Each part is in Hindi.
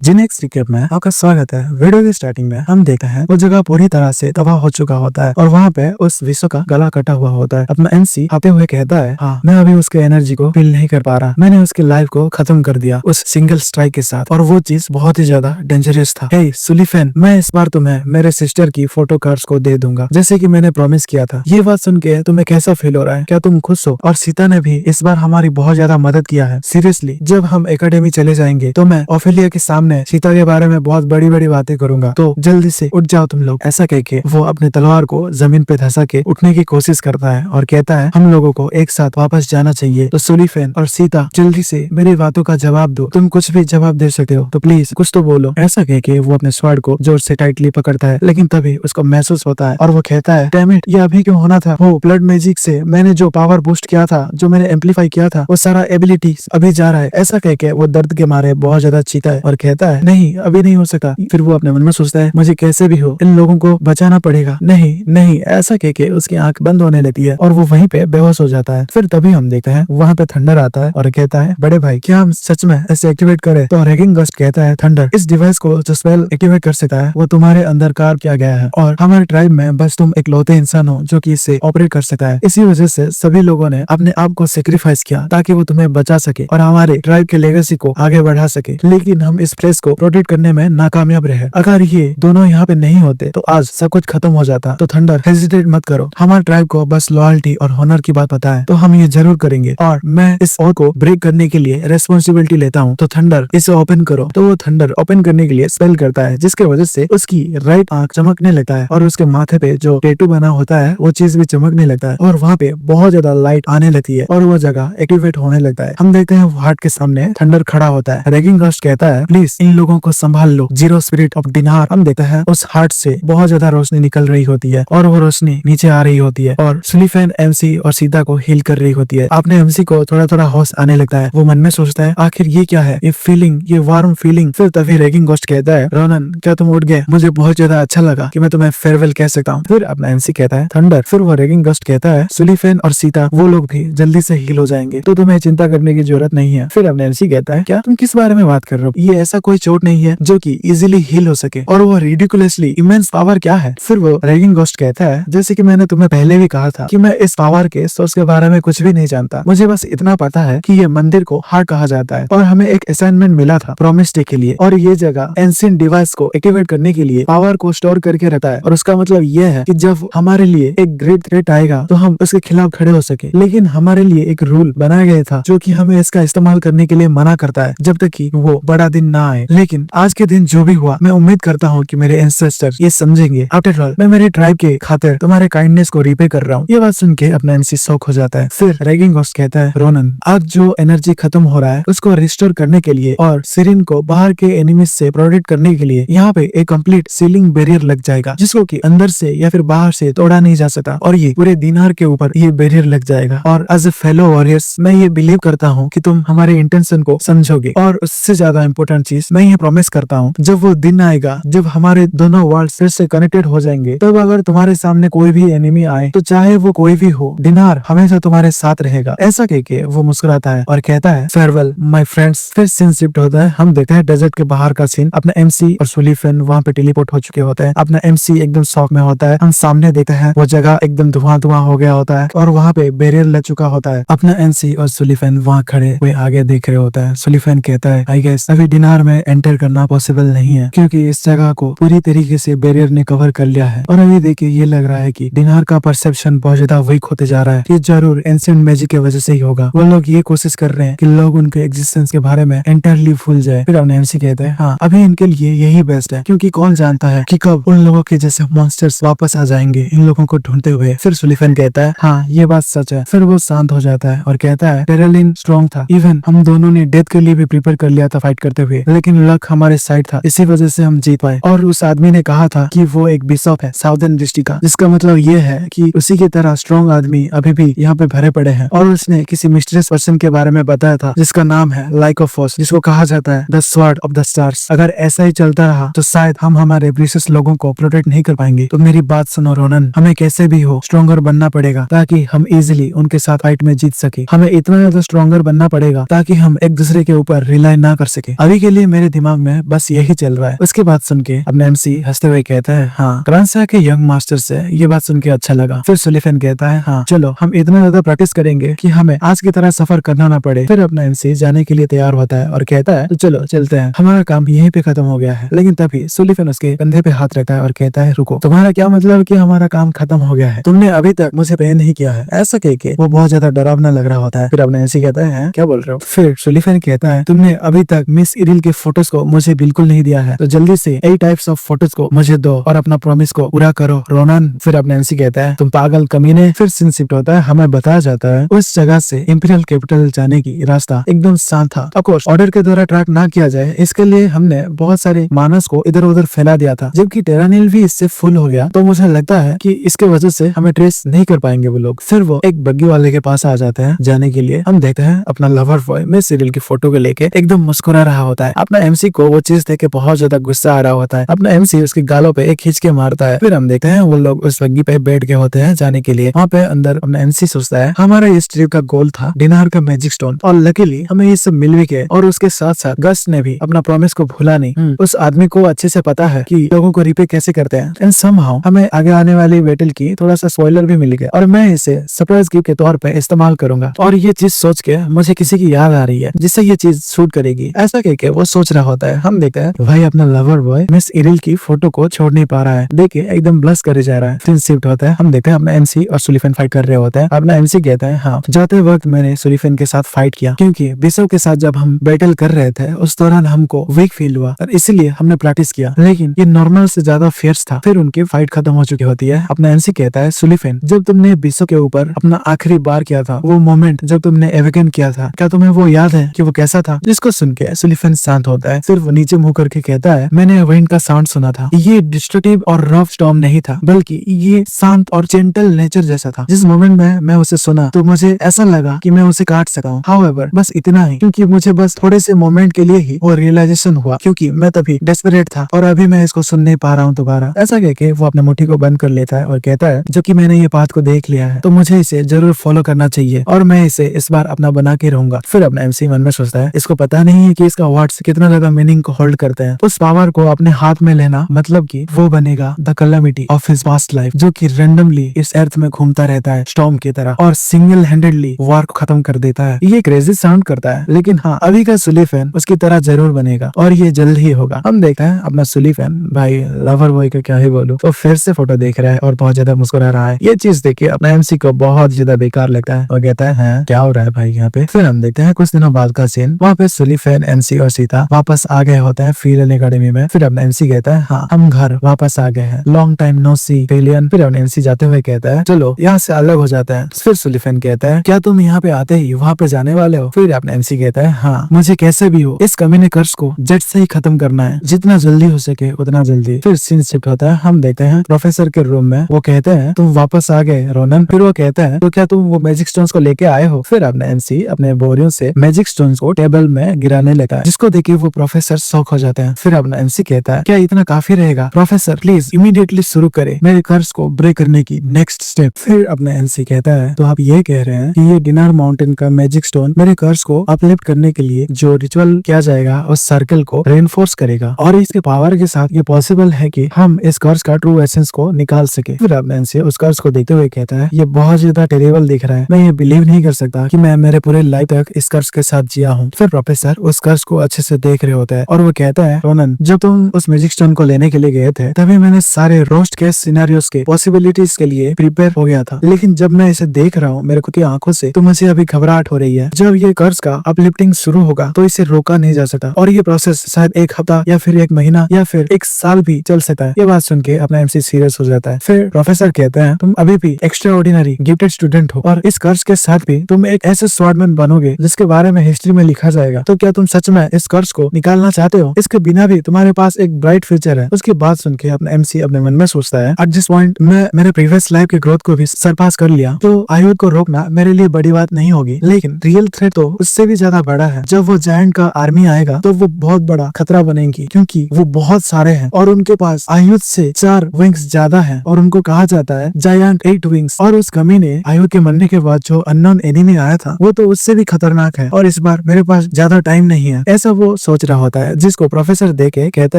जी नेक्स्ट रिकेप में आपका स्वागत है। वीडियो की स्टार्टिंग में हम देखते हैं वो जगह पूरी तरह से तबाह हो चुका होता है और वहाँ पे उस विश्व का गला कटा हुआ होता है। अपना एमसी आते हुए कहता है, हाँ मैं अभी उसके एनर्जी को फील नहीं कर पा रहा, मैंने उसकी लाइफ को खत्म कर दिया उस सिंगल स्ट्राइक के साथ, और वो चीज बहुत ही ज्यादा डेंजरस था। हे सुलिफेन, मैं इस बार तुम्हें मेरे सिस्टर की फोटो कार्ड्स को दे दूंगा जैसे कि मैंने प्रॉमिस किया था। ये बात सुन के तुम्हें कैसा फील हो रहा है? क्या तुम खुश हो? और सीता ने भी इस बार हमारी बहुत ज्यादा मदद किया है। सीरियसली जब हम एकेडमी चले जाएंगे तो मैं ओफेलिया के सामने सीता के बारे में बहुत बड़ी बड़ी बातें करूंगा, तो जल्दी से उठ जाओ तुम लोग। ऐसा कह के वो अपने तलवार को जमीन पे धंसा के उठने की कोशिश करता है और कहता है हम लोगों को एक साथ वापस जाना चाहिए। तो सुलिफेन और सीता जल्दी से मेरी बातों का जवाब दो, तुम कुछ भी जवाब दे सकते हो तो प्लीज कुछ तो बोलो। ऐसा कह के वो अपने स्वॉर्ड को जोर से टाइटली पकड़ता है, लेकिन तभी उसको महसूस होता है और वो कहता है डैम इट, ये अभी क्यों होना था? वो ब्लड मैजिक से मैंने जो पावर बूस्ट किया था, जो मैंने एम्पलीफाई किया था, वो सारा एबिलिटी अभी जा रहा है। ऐसा कह के वो दर्द के मारे बहुत ज्यादा चीता है और कहता है नहीं अभी नहीं हो सकता। फिर वो अपने मन में सोचता है मुझे कैसे भी हो इन लोगों को बचाना पड़ेगा। नहीं नहीं, ऐसा कह के उसकी आंख बंद होने लगती है और वो वहीं पे बेहोश हो जाता है। फिर तभी हम देखते हैं वहाँ पे थंडर आता है और कहता है बड़े भाई क्या हम सच में ऐसे एक्टिवेट करें? तो रैगिंग गस्ट कहता है थंडर, इस डिवाइस को जो स्पेल एक्टिवेट कर सकता है वो तुम्हारे अंदर कार किया गया है और हमारे ट्राइब में बस तुम इकलौते इंसान हो जो कि इसे ऑपरेट कर सकता है। इसी वजह से सभी लोगों ने अपने आप को सेक्रीफाइस किया ताकि वो तुम्हें बचा सके और हमारे ट्राइब के लेगेसी को आगे बढ़ा सके, लेकिन हम इस प्लेस को प्रोटेक्ट करने में नाकामयाब रहे। अगर ये दोनों यहाँ पे नहीं होते तो आज सब कुछ खत्म हो जाता। तो थंडर हेजिटेट मत करो, हमारे ट्राइब को बस लॉयल्टी और ऑनर की बात पता है तो हम ये जरूर करेंगे और मैं इस और को ब्रेक करने के लिए रेस्पॉन्सिबिलिटी लेता हूँ। तो थंडर इसे ओपन करो। तो वो थंडर ओपन करने के लिए स्पेल करता है जिसके वजह से उसकी राइट आंख चमकने लगता है और उसके माथे पे जो टैटू बना होता है वो चीज भी चमकने लगता है और वहाँ पे बहुत ज्यादा लाइट आने लगती है और वो जगह एक्टिवेट होने लगता है। हम देखते हैं वो हार्ट के सामने थंडर खड़ा होता है। रैगिंग गस्ट कहता है प्लीज इन लोगों को संभाल लो, जीरो स्पिरिट ऑफ डिनार। हम देखते हैं उस हार्ट से बहुत ज्यादा रोशनी निकल रही होती है और वो रोशनी नीचे आ रही होती है और सुलिफेन एमसी और सीता को हील कर रही होती है। आपने एमसी को थोड़ा थोड़ा होश आने लगता है। वो मन में सोचता है आखिर ये क्या है, ये फीलिंग, ये वार्म फीलिंग। फिर तभी रैगिंग गोस्ट कहता है रोनन क्या तुम उठ गए? मुझे बहुत ज्यादा अच्छा लगा कि मैं तुम्हें फेयरवेल कह सकता हूँ। फिर अपना एमसी कहता है थंडर। फिर वो रैगिंग गोस्ट कहता है सुलिफेन और सीता वो लोग भी जल्दी से हील हो जाएंगे तो तुम्हें चिंता करने की जरूरत नहीं है। फिर अपना एमसी कहता है क्या तुम किस बारे में बात कर रहे हो? ये ऐसा कोई चोट नहीं है जो कि इजीली हील हो सके और वो रिडिकुलसली इमेंस पावर क्या है? फिर वो रैगिंग गोस्ट कहता है जैसे कि मैंने तुम्हें पहले भी कहा था कि मैं इस पावर के सोर्स के बारे में कुछ भी नहीं जानता, मुझे बस इतना पता है कि ये मंदिर को हार्ट कहा जाता है और हमें एक असाइनमेंट मिला था प्रॉमिस डे के लिए और ये जगह एंशिएंट डिवाइस को एक्टिवेट करने के लिए पावर को स्टोर करके रखता है और उसका मतलब ये है कि जब हमारे लिए एक ग्रेट थ्रेट आएगा तो हम उसके खिलाफ खड़े हो सके। लेकिन हमारे लिए एक रूल बनाया गया था जो कि हमें इसका इस्तेमाल करने के लिए मना करता है जब तक कि वो बड़ा दिन ना आए। लेकिन आज के दिन जो भी हुआ मैं उम्मीद करता हूँ कि मेरे एंसेस्टर ये समझेंगे। आफ्टर ऑल मैं मेरे ट्राइब के खातिर तुम्हारे काइंडनेस को रिपे कर रहा हूँ। ये बात सुन के अपना एमसी शॉक हो जाता है। फिर रैगिंग गोस्ट कहता है रोनन आज जो एनर्जी खत्म हो रहा है उसको रिस्टोर करने के लिए और सिरिन को बाहर के एनिमीज से प्रोटेक्ट करने के लिए यहाँ पे एक कंप्लीट सीलिंग बैरियर लग जाएगा जिसको कि अंदर से या फिर बाहर से तोड़ा नहीं जा सकता और ये पूरे दिनार के ऊपर ये बैरियर लग जाएगा। और एज ए फेलो वॉरियर्स मैं ये बिलीव करता हूँ कि तुम हमारे इंटेंशन को समझोगे और उससे ज्यादा इम्पोर्टेंट चीज मैं ये प्रॉमिस करता हूँ जब वो दिन आएगा जब हमारे दोनों वर्ल्ड फिर से कनेक्टेड हो जाएंगे तब अगर तुम्हारे सामने कोई भी एनिमी आए तो चाहे वो कोई भी हो डिनार हमेशा तुम्हारे साथ रहेगा। ऐसा कह के वो मुस्कुराता है और कहता है फेयरवेल माय फ्रेंड्स। फिर सीन शिफ्ट होता है। हम देखते हैं डेजर्ट के बाहर का सीन। अपना एमसी और सुलिफेन वहाँ पे टेलीपोर्ट हो चुके होते हैं। अपना एमसी एकदम शॉक में होता है। हम सामने देखते हैं वो जगह एकदम धुआं धुआं हो गया होता है और वहाँ पे बैरियर लग चुका होता है। अपना एमसी और सुलिफेन वहाँ खड़े हुए आगे देख रहे होता है। सुलिफेन कहता है आई गेस अभी डिनार में एंटर करना पॉसिबल नहीं है क्योंकि इस जगह को पूरी तरीके से बैरियर ने कवर कर लिया है और अभी देखिए ये लग रहा है कि डिनार का परसेप्शन बहुत ज्यादा वीक होते जा रहा है। ये जरूर एंशिएंट मैजिक की वजह से ही होगा। वो लोग ये कोशिश कर रहे हैं कि लोग उनके एग्जिस्टेंस के बारे में एंटायरली भूल जाए। फिर अपने एमसी कहते हैं हाँ अभी इनके लिए यही बेस्ट है क्योंकि कौन जानता है कि कब उन लोगों के जैसे मॉन्स्टर्स वापस आ जाएंगे इन लोगों को ढूंढते हुए। फिर सुलिफेन कहता है हाँ ये बात सच है। फिर वो शांत हो जाता है और कहता है टेरेलिन स्ट्रॉन्ग था, इवन हम दोनों ने डेथ के लिए भी प्रिपेयर कर लिया था फाइट करते हुए, लेकिन लक हमारे साइड था इसी वजह से हम जीत पाए। और उस आदमी ने कहा था कि वो एक बिशप है साउदर्न डिस्ट्रिक्ट का, जिसका मतलब ये है कि उसी की तरह स्ट्रॉन्ग आदमी अभी भी यहाँ पे भरे पड़े हैं। और उसने किसी मिस्टीरियस पर्सन के बारे में बताया था जिसका नाम है लाइक ऑफ फोर्स, जिसको कहा जाता है the sword of the stars. अगर ऐसा ही चलता रहा तो शायद हम हमारे प्रीशियस लोगों को प्रोटेक्ट नहीं कर पाएंगे। तो मेरी बात सुनो रोनन, हमें कैसे भी हो स्ट्रॉन्गर बनना पड़ेगा ताकि हम इजिली उनके साथ फाइट में जीत सके। हमें इतना ज्यादा स्ट्रॉन्गर बनना पड़ेगा ताकि हम एक दूसरे के ऊपर रिलाई ना कर सके। अभी के लिए मेरे दिमाग में बस यही चल रहा है। उसकी बात सुन के अपने एमसी हंसते हुए कहता है हाँ, क्रांसा के यंग मास्टर से ये बात सुन के अच्छा लगा। फिर सुलिफेन कहता है हाँ चलो हम इतना ज्यादा प्रैक्टिस करेंगे कि हमें आज की तरह सफर करना ना पड़े। फिर अपना एमसी जाने के लिए तैयार होता है और कहता है तो चलो चलते हैं, हमारा काम यहीं पे खत्म हो गया है। लेकिन तभी सुलिफेन उसके कंधे पे हाथ रखता है और कहता है रुको, तुम्हारा क्या मतलब कि हमारा काम खत्म हो गया है? तुमने अभी तक मुझे पे नहीं किया है। ऐसा कह के वो बहुत ज्यादा डरावना लग रहा होता है। फिर अपने एमसी कहता है क्या बोल रहे हो? फिर सुलिफेन कहता है तुमने अभी तक मिस इरिल के फोटोज को मुझे बिल्कुल नहीं दिया है, तो जल्दी से 8 टाइप्स ऑफ फोटोज को मुझे दो और अपना प्रॉमिस को पूरा करो रोनन। फिर अपने एमसी कहता है तुम पागल कमीने। फिर सीन शिफ्ट होता है, हमें बताया जाता है उस जगह से इंपीरियल कैपिटल जाने की रास्ता एकदम शांत था। ऑफ कोर्स ऑर्डर के द्वारा ट्रैक ना किया जाए इसके लिए हमने बहुत सारे मानस को इधर उधर फैला दिया था, जबकि टेरानिल भी इससे फुल हो गया, तो मुझे लगता है कि इसके वजह से हमें ट्रेस नहीं कर पाएंगे वो लोग। फिर वो एक बग्गी वाले के पास आ जाते हैं जाने के लिए। हम देखते हैं अपना लवर बॉय मिस इरिल की फोटो को लेके एकदम मुस्कुरा रहा होता है। अपना एमसी को वो चीज देख के बहुत ज्यादा गुस्सा आ रहा होता है। अपना एमसी उसके गालों पे एक खींच के मारता है। फिर हम देखते हैं वो लोग उस बग्गी पे बैठ के होते हैं जाने के लिए। वहाँ पे अंदर अपना एमसी सोचता है हमारा इस ट्रिप का गोल था डिनार का मैजिक स्टोन, और लकीली हमें ये सब मिल भी गए। और उसके साथ साथ गस्ट ने भी अपना प्रॉमिस को भूला नहीं। उस आदमी को अच्छे से पता है कि लोगों को रिपे कैसे करते हैं। एंड समहाउ हमें आगे आने वाली बैटल की थोड़ा सा स्पॉइलर भी मिल गया, और मैं इसे सरप्राइज गिफ्ट के तौर पे इस्तेमाल करूंगा। और ये चीज सोच के मुझे किसी की याद आ रही है जिससे ये चीज शूट करेगी। ऐसा कह के वो सोच रहा होता है। हम देखते हैं भाई अपना लवर बॉय मिस इरिल की फोटो को छोड़ नहीं पा रहा है, देख के एकदम ब्लश करे जा रहा है। फिर शिफ्ट होता है, हम देखते हैं अपना एमसी और सुलिफेन फाइट कर रहे होते हैं। अपना एमसी कहता है हाँ, जाते वक्त मैंने सुलिफेन के साथ फाइट किया क्योंकि बिशप के साथ जब हम बैटल कर रहे थे उस दौरान हमको वीक फील हुआ और इसलिए हमने प्रैक्टिस किया, लेकिन ये नॉर्मल से ज्यादा फियर्स था। फिर उनकी फाइट खत्म हो चुकी होती है। अपना एमसी कहता है सुलिफेन जब तुमने बिशप के ऊपर अपना आखिरी बार किया था, वो मोमेंट जब तुमने एवेकन किया था, क्या तुम्हें वो याद है कि वो कैसा था? जिसको सुन के सुलिफेन शांत होता है। फिर वो नीचे मुंह करके कहता है मैंने विंड का साउंड सुना था, ये डिस्ट्रक्टिव और रफ स्टॉर्म नहीं था, बल्कि ये शांत और जेंटल नेचर जैसा था। जिस मोमेंट में मैं उसे सुना तो मुझे ऐसा लगा कि मैं उसे काट सका हूँ। हाउएवर बस इतना ही, क्योंकि मुझे बस थोड़े से मोमेंट के लिए ही वो रियलाइजेशन हुआ, क्योंकि मैं तभी डेस्परेट था और अभी मैं इसको सुन नहीं पा रहा हूँ दोबारा। ऐसा कह के वो अपने मुट्ठी को बंद कर लेता है और कहता है जबकि मैंने ये बात को देख लिया है तो मुझे इसे जरूर फॉलो करना चाहिए और मैं इसे इस बार अपना बना के रहूंगा। फिर अपना एमसी मन में सोचता है इसको पता नहीं है कि इसका वर्ड्स कितना ज्यादा मीनिंग को होल्ड करते हैं। उस पावर को अपने हाथ में लेना मतलब कि वो बनेगा the calamity of his past life, जो कि रैंडमली इस अर्थ में घूमता रहता है स्टॉर्म की तरह और सिंगल हैंडेडली वॉर को खत्म कर देता है। ये क्रेजी साउंड करता है, लेकिन हाँ अभी का सुलिफेन उसकी तरह जरूर बनेगा और ये जल्द ही होगा। हम देखते हैं अपना सुलिफेन, भाई लवर बॉय का क्या ही बोलूं, तो फिर से फोटो देख रहा है और बहुत ज्यादा मुस्कुरा रहा है। ये चीज देख के अपना एमसी को बहुत ज्यादा बेकार लगता है और कहता है क्या हो रहा है भाई यहाँ पे। फिर हम देखते हैं कुछ दिनों बाद का सीन, वहाँ पे सुलिफेन, एमसी और सीता वापस आ गए होते हैं फीलन एकेडमी में। फिर अपना एमसी कहता है हाँ हम घर वापस आ गए हैं, लॉन्ग टाइम नो सी फेलियन। फिर अपना एमसी जाते हुए कहता है चलो यहाँ से अलग हो जाते हैं। फिर सुलिफेन कहता है क्या तुम यहाँ पे आते ही वहाँ पे जाने वाले हो? फिर अपना एमसी कहता है हाँ, मुझे कैसे भी हो इस कमीने कर्स को जट से ही खत्म करना है, जितना जल्दी हो सके उतना जल्दी। फिर सीन शिफ्ट होता है, हम देखते हैं प्रोफेसर के रूम में। वो कहते हैं तुम वापस आ गए रोनन। फिर वो कहता है तो क्या तुम वो मैजिक स्टोन्स को लेके आए हो? फिर अपना एमसी अपने बोरियों से मैजिक स्टोन्स को टेबल में गिराने लगता है, जिसको देख वो प्रोफेसर शॉक हो जाते हैं। फिर अपना एमसी कहता है क्या इतना काफी रहेगा? प्रोफेसर प्लीज इमीडिएटली शुरू करे मेरे कर्स को ब्रेक करने की नेक्स्ट स्टेप। फिर अपना एमसी कहता है तो आप ये कह रहे हैं कि ये डिनार माउंटेन का मैजिक स्टोन मेरे कर्स को अपलिफ्ट करने के लिए जो रिचुअल किया जाएगा उस सर्कल को रेनफोर्स करेगा, और इसके पावर के साथ ये पॉसिबल है कि हम इस कर्स का ट्रू एसेंस को निकाल सके। फिर अपना एमसी उस कर्स को देखते हुए कहता है ये बहुत ज्यादा टेरेबल दिख रहा है, मैं ये बिलीव नहीं कर सकता कि मैं मेरे पूरे लाइफ तक इस कर्स के साथ जिया हूँ। फिर प्रोफेसर उस कर्स को अच्छे से देख रहे होता है और वो कहता है रोनन जब तुम उस मैजिक स्टोन को लेने के लिए गए थे तभी मैंने सारे रोस्ट केस सिनेरियोस के पॉसिबिलिटीज के लिए प्रिपेयर हो गया था, लेकिन जब मैं इसे देख रहा हूँ मेरे खुद की आंखों से तो मुझे अभी घबराहट हो रही है। जब ये कर्स का अपलिफ्टिंग शुरू होगा तो इसे रोका नहीं जा सकता और ये प्रोसेस शायद एक हफ्ता या फिर एक महीना या फिर एक साल भी चल सकता है। ये बात सुन के अपना एमसी सीरियस हो जाता है। फिर प्रोफेसर कहते हैं तुम अभी भी एक्स्ट्रा ऑर्डिनरी गिफ्टेड स्टूडेंट हो और इस कर्स के साथ भी तुम एक ऐसे स्वॉर्डमैन बनोगे जिसके बारे में हिस्ट्री में लिखा जाएगा। तो क्या तुम सच में इस कर्स को निकालना चाहते हो? इसके बिना भी तुम्हारे पास एक ब्राइट फ्यूचर है। उसकी बात सुन के अपना एमसी अपने मन में सोचता है एट दिस पॉइंट मैं मेरे प्रीवियस लाइफ के ग्रोथ को भी सरपास कर लिया, तो आयुध को रोकना मेरे लिए बड़ी बात नहीं होगी, लेकिन रियल थ्रेट तो उससे भी ज्यादा बड़ा है। जब वो जायंट का आर्मी आएगा तो वो बहुत बड़ा खतरा बनेगी, क्योंकि वो बहुत सारे हैं और उनके पास आयुध से 4 विंग्स ज्यादा है और उनको कहा जाता है जायंट 8 विंग्स। और उस कमीने आयुध के मरने के बाद जो अननोन एनिमी आया था वो तो उससे भी खतरनाक है और इस बार मेरे पास ज्यादा टाइम नहीं है, ऐसा वो सोच रहा होता है, जिसको प्रोफेसर देख के कहता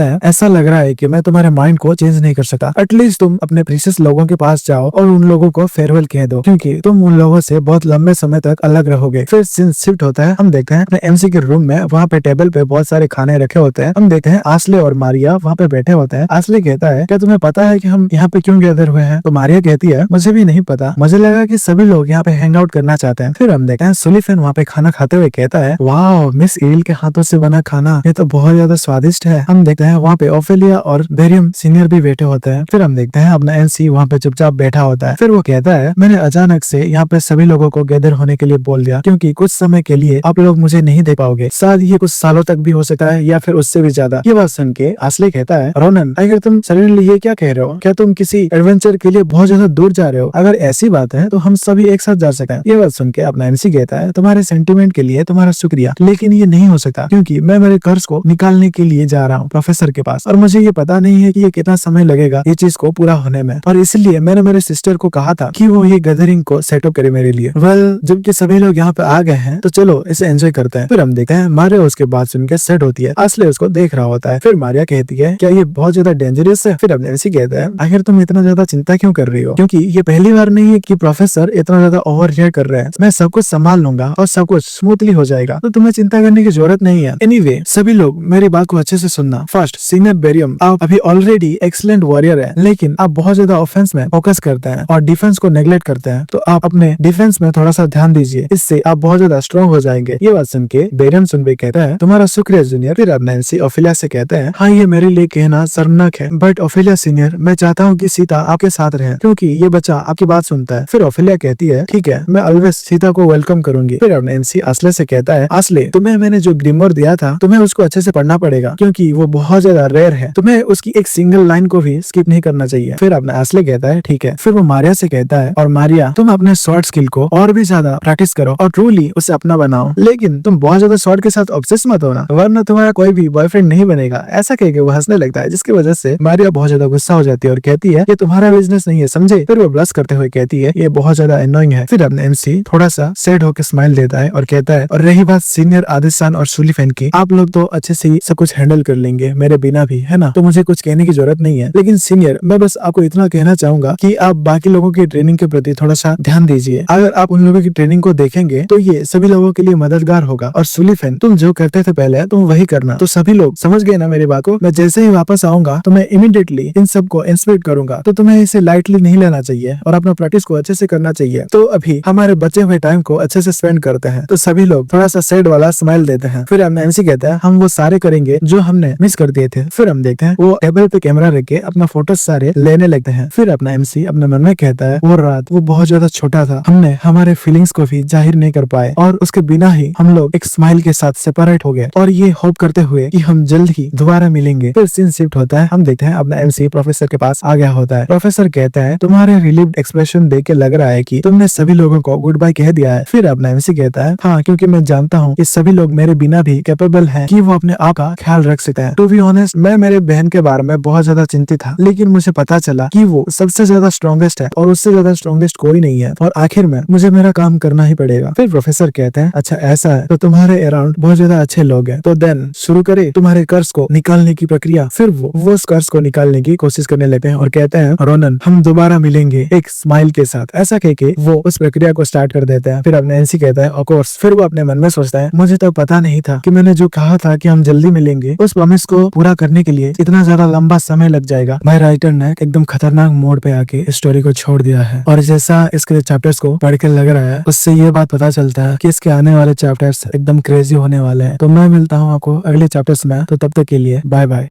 है ऐसा लग रहा है कि मैं तुम्हारे माइंड को चेंज नहीं कर सकता। एटलीस्ट तुम अपने प्रीशियस लोगों के पास जाओ और उन लोगों को फेयरवेल कह दो, क्योंकि तुम उन लोगों से बहुत लंबे समय तक अलग रहोगे। फिर सीन शिफ्ट होता है, हम देखते हैं अपने एमसी के रूम में, वहाँ पे टेबल पे बहुत सारे खाने रखे होते हैं। हम देखते हैं आस्ले और मारिया वहाँ पे बैठे होते हैं। आस्ले कहता है क्या तुम्हें पता है कि हम यहाँ पे क्यों गैदर हुए हैं? तो मारिया कहती है मुझे भी नहीं पता, मुझे लगा कि सभी लोग यहाँ पे हैंग आउट करना चाहते हैं। फिर हम देखते हैं सुलिफेन वहाँ पे खाना खाते हुए कहता है वाह, मिस ईल के हाथों से बना खाना, ये तो बहुत ज्यादा स्वादिष्ट है। हम देखते हैं वहाँ पे ओफेलिया और बेरियम सीनियर भी बैठे होते हैं। फिर हम देखते हैं अपना एनसी वहाँ पे चुपचाप बैठा होता है। फिर वो कहता है मैंने अचानक से यहाँ पे सभी लोगों को गैदर होने के लिए बोल दिया, क्योंकि कुछ समय के लिए आप लोग मुझे नहीं देख पाओगे, शायद ये कुछ सालों तक भी हो सकता है या फिर उससे भी ज्यादा। ये बात सुन के आस्ले कहता है रोनन, अगर तुम सडनली ये क्या कह रहे हो? क्या तुम किसी एडवेंचर के लिए बहुत ज्यादा दूर जा रहे हो? अगर ऐसी बात है तो हम सभी एक साथ जा सकते हैं। ये बात सुन के अपना एनसी कहता है तुम्हारे सेंटिमेंट के लिए तुम्हारा शुक्रिया, लेकिन ये नहीं हो सकता, क्योंकि मैं मेरे कर्ज को निकालने के लिए जा रहा हूँ प्रोफेसर के पास, और मुझे ये पता नहीं है कि ये कितना समय लगेगा ये चीज को पूरा होने में, और इसलिए मैंने मेरे सिस्टर को कहा था कि वो ये गैदरिंग को सेटअप करे मेरे लिए। वेल, जबकि सभी लोग यहाँ पे आ गए हैं तो चलो इसे एंजॉय करते हैं। फिर हम देखते हैं मारिया उसके बाद सुन के सेट होती है। आस्ले उसको देख रहा होता है। फिर मारिया कहती है क्या ये बहुत ज्यादा डेंजरस है? फिर अपने एनसी कहता है आखिर तुम इतना ज्यादा चिंता क्यों कर रही हो? क्योंकि ये पहली बार नहीं है कि प्रोफेसर इतना ज्यादा ओवर रिएक्ट कर रहे हैं। मैं सब कुछ संभाल लूंगा और सब कुछ स्मूथली हो जाएगा, तो तुम्हें चिंता करने की जरूरत नहीं है। एनीवे, सभी लोग मेरी बात को अच्छे से सुनना। फर्स्ट, सीनियर बेरियम, आप अभी ऑलरेडी एक्सीलेंट वॉरियर है, लेकिन आप बहुत ज्यादा ऑफेंस में फोकस करते हैं और डिफेंस को नेग्लेक्ट करते हैं, तो आप अपने डिफेंस में थोड़ा सा ध्यान दीजिए, इससे आप बहुत ज्यादा स्ट्रॉन्ग हो जाएंगे। ये बात सुन के बेरियम सुनबे कहता है तुम्हारा शुक्रिया जूनियर। फिर अब नैन्सी ओफेलिया से कहते हैं हाँ, ये मेरे लिए कहना शर्मनाक है, बट ओफेलिया सीनियर, मैं चाहता हूँ कि सीता आपके साथ रहे, क्योंकि ये बच्चा आपकी बात सुनता है। फिर ओफेलिया कहती है ठीक है, मैं ऑलवेज सीता को वेलकम करूंगी। फिर अब नैन्सी आस्ले से कहता है आस्ले, तुम्हें मैंने जो ग्रिमोर दिया था, तुम्हें उसको अच्छे से पढ़ना पड़ेगा, क्योंकि वो बहुत ज्यादा रेयर है, तुम्हें उसकी एक सिंगल लाइन को भी स्किप नहीं करना चाहिए। फिर अपना आस्ले कहता है ठीक है। फिर वो मारिया से कहता है और मारिया, तुम अपने शॉर्ट स्किल को और भी ज्यादा प्रैक्टिस करो और ट्रूली उसे अपना बनाओ, लेकिन तुम बहुत ज्यादा शॉर्ट के साथ ऑब्सेस मत होना, वरना तुम्हारा कोई भी बॉयफ्रेंड नहीं बनेगा। ऐसा कह के वो हंसने लगता है, जिसकी वजह से मारिया बहुत ज्यादा गुस्सा हो जाती है और कहती है ये तुम्हारा बिजनेस नहीं है, समझे? फिर वो ब्लश करते हुए कहती है ये बहुत ज्यादा एनोइंग है। फिर अपने एमसी थोड़ा सा सैड होकर स्माइल देता है और कहता है और रही बात सीनियर आदिशान और सुलिफेन की, आप लोग तो अच्छे से सब कुछ हैंडल कर लेंगे मेरे बिना भी, है ना? तो मुझे कुछ कहने की जरूरत नहीं है, लेकिन सीनियर, मैं बस आपको इतना कहना चाहूंगा कि आप बाकी लोगों की ट्रेनिंग के प्रति थोड़ा सा ध्यान दीजिए। अगर आप उन लोगों की ट्रेनिंग को देखेंगे तो ये सभी लोगों के लिए मददगार होगा। और सुलिफेन, तुम जो करते थे पहले तुम वही करना। तो सभी लोग समझ गए ना मेरी बात को? मैं जैसे ही वापस आऊंगा तो मैं इमीडिएटली इन सबको इंस्पेक्ट करूंगा, तो तुम्हें इसे लाइटली नहीं लेना चाहिए और अपना प्रैक्टिस को अच्छे से करना चाहिए। तो अभी हमारे बचे हुए टाइम को अच्छे से स्पेंड करते हैं। तो सभी लोग थोड़ा सा सैड वाला स्माइल देते हैं। फिर अपना एमसी कहता है हम वो सारे करेंगे जो हमने मिस कर दिए थे। फिर हम देखते हैं वो टेबल पे कैमरा रख के अपना फोटो सारे लेने लगते हैं। फिर अपना एमसी अपने मन में कहता है वो रात वो बहुत ज्यादा छोटा था, हमने हमारे फीलिंग्स को भी जाहिर नहीं कर पाए और उसके बिना ही हम लोग एक स्माइल के साथ सेपरेट हो गए, और ये होप करते हुए कि हम जल्द ही दोबारा मिलेंगे। फिर सीन शिफ्ट होता है, हम देखते हैं अपना एमसी प्रोफेसर के पास आ गया होता है। प्रोफेसर कहता है तुम्हारे रिलीव्ड एक्सप्रेशन देख के लग रहा है कि तुमने सभी लोगों को गुड बाय कह दिया है। फिर अपना एमसी कहता है हाँ, क्योंकि मैं जानता हूँ कि सभी लोग मेरे बिना भी कैपेबल हैं कि वो अपने आप का ख्याल रख सकते हैं। टू बी ऑनेस्ट, मैं मेरे बहन के बारे में बहुत ज्यादा चिंतित था, लेकिन मुझे पता चला कि वो सबसे ज्यादा स्ट्रॉन्गेस्ट है और उससे ज्यादा स्ट्रॉन्गेस्ट कोई नहीं है, और आखिर में मुझे मेरा काम करना ही पड़ेगा। फिर प्रोफेसर कहते हैं अच्छा ऐसा है, तो तुम्हारे अराउंड बहुत ज्यादा अच्छे लोग हैं, तो देन शुरू करे तुम्हारे कर्ज को निकालने की प्रक्रिया। फिर वो उस कर्ज को निकालने की कोशिश करने लगते हैं और कहते हैं रोनन, हम दोबारा मिलेंगे एक स्माइल के साथ। ऐसा कह के वो उस प्रक्रिया को स्टार्ट कर देते हैं। फिर अब नैन्सी कहता है ऑफ कोर्स। फिर वो अपने मन में सोचता है मुझे तो पता नहीं था कि मैंने जो कहा था कि हम जल्दी मिलेंगे, उस प्रॉमिस को पूरा करने के लिए इतना ज्यादा लंबा समय लग जाएगा। भाई राइटर ने एकदम खतरनाक मोड पे आके इस स्टोरी को छोड़ दिया है, और जैसा इसके चैप्टर्स को पढ़ के लग रहा है उससे ये बात पता चलता है कि इसके आने वाले चैप्टर्स एकदम क्रेजी होने वाले हैं। तो मैं मिलता हूँ आपको अगले चैप्टर्स में, तो तब तक के लिए बाय बाय।